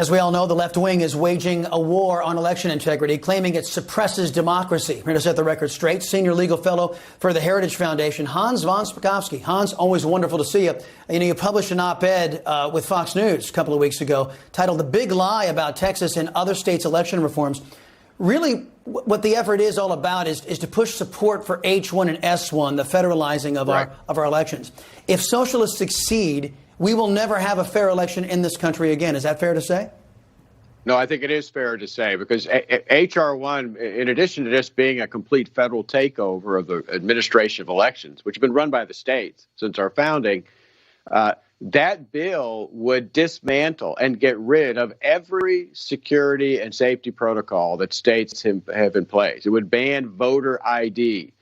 As we all know, the left wing is waging a war on election integrity, claiming it suppresses democracy. Here to set the record straight, senior legal fellow for the Heritage Foundation, Hans von Spakovsky. Hans, always wonderful to see you. You published an op-ed with Fox News a couple of weeks ago titled "The Big Lie About Texas and Other States' Election Reforms." Really, what the effort is all about is to push support for H1 and S1, the federalizing of our elections. If socialists succeed, we will never have a fair election in this country again. Is that fair to say? No, I think it is fair to say, because H.R. 1, in addition to just being a complete federal takeover of the administration of elections, which have been run by the states since our founding, that bill would dismantle and get rid of every security and safety protocol that states have in place. It would ban voter ID.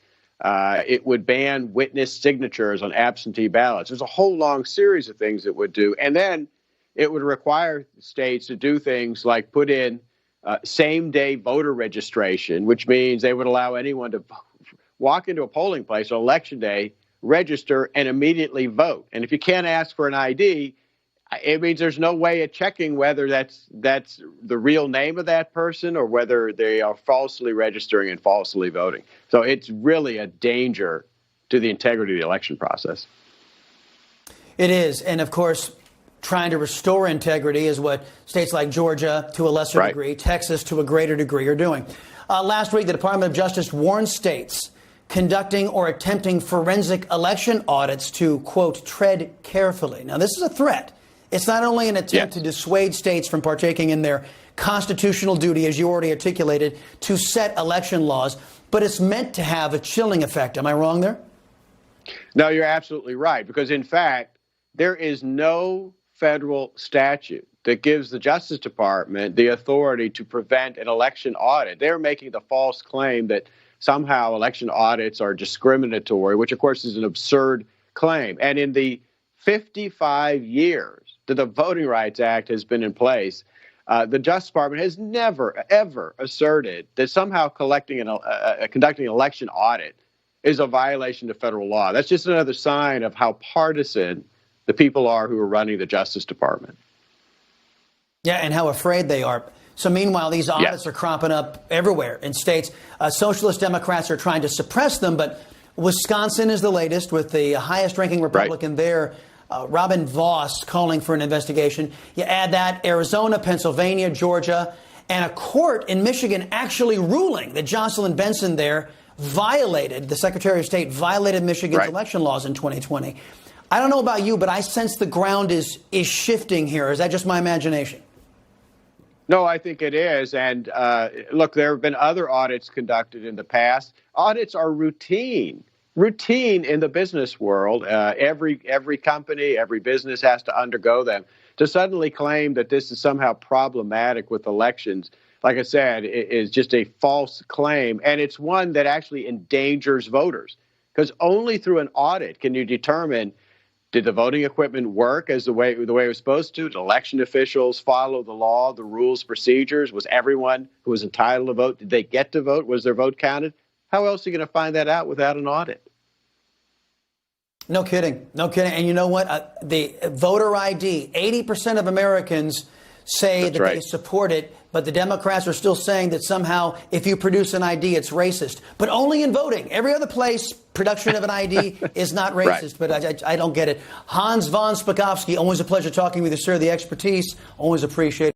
It would ban witness signatures on absentee ballots. There's a whole long series of things it would do. And then it would require states to do things like put in same-day voter registration, which means they would allow anyone to walk into a polling place on Election Day, register, and immediately vote. And if you can't ask for an ID, it means there's no way of checking whether that's the real name of that person or whether they are falsely registering and falsely voting. So it's really a danger to the integrity of the election process. It is. And of course, trying to restore integrity is what states like Georgia, to a lesser degree, Texas to a greater degree, are doing. Last week, the Department of Justice warned states conducting or attempting forensic election audits to, quote, tread carefully. Now, this is a threat. It's not only an attempt to dissuade states from partaking in their constitutional duty, as you already articulated, to set election laws, but it's meant to have a chilling effect. Am I wrong there? No, you're absolutely right, because, in fact, there is no federal statute that gives the Justice Department the authority to prevent an election audit. They're making the false claim that somehow election audits are discriminatory, which, of course, is an absurd claim. And in the 55 years that the Voting Rights Act has been in place, the Justice Department has never, ever asserted that somehow conducting an election audit is a violation of federal law. That's just another sign of how partisan the people are who are running the Justice Department. Yeah, and how afraid they are. So meanwhile, these audits are cropping up everywhere in states. Socialist Democrats are trying to suppress them, but Wisconsin is the latest, with the highest-ranking Republican there, Robin Vos, calling for an investigation. You add that, Arizona, Pennsylvania, Georgia, and a court in Michigan actually ruling that Jocelyn Benson there violated, the Secretary of State violated Michigan's election laws in 2020. I don't know about you, but I sense the ground is shifting here. Is that just my imagination? No, I think it is. And look, there have been other audits conducted in the past. Audits are routine in the business world. Every company, every business has to undergo them. To suddenly claim that this is somehow problematic with elections, like I said, is just a false claim. And it's one that actually endangers voters, because only through an audit can you determine, did the voting equipment work as the way it was supposed to? Did election officials follow the law, the rules, procedures? Was everyone who was entitled to vote, did they get to vote? Was their vote counted? How else are you going to find that out without an audit? No kidding. No kidding. And you know what? The voter ID, 80% of Americans say that they support it, but the Democrats are still saying that somehow if you produce an ID, it's racist. But only in voting. Every other place, production of an ID is not racist. But I don't get it. Hans von Spakovsky, always a pleasure talking with you, sir. The expertise, always appreciate it.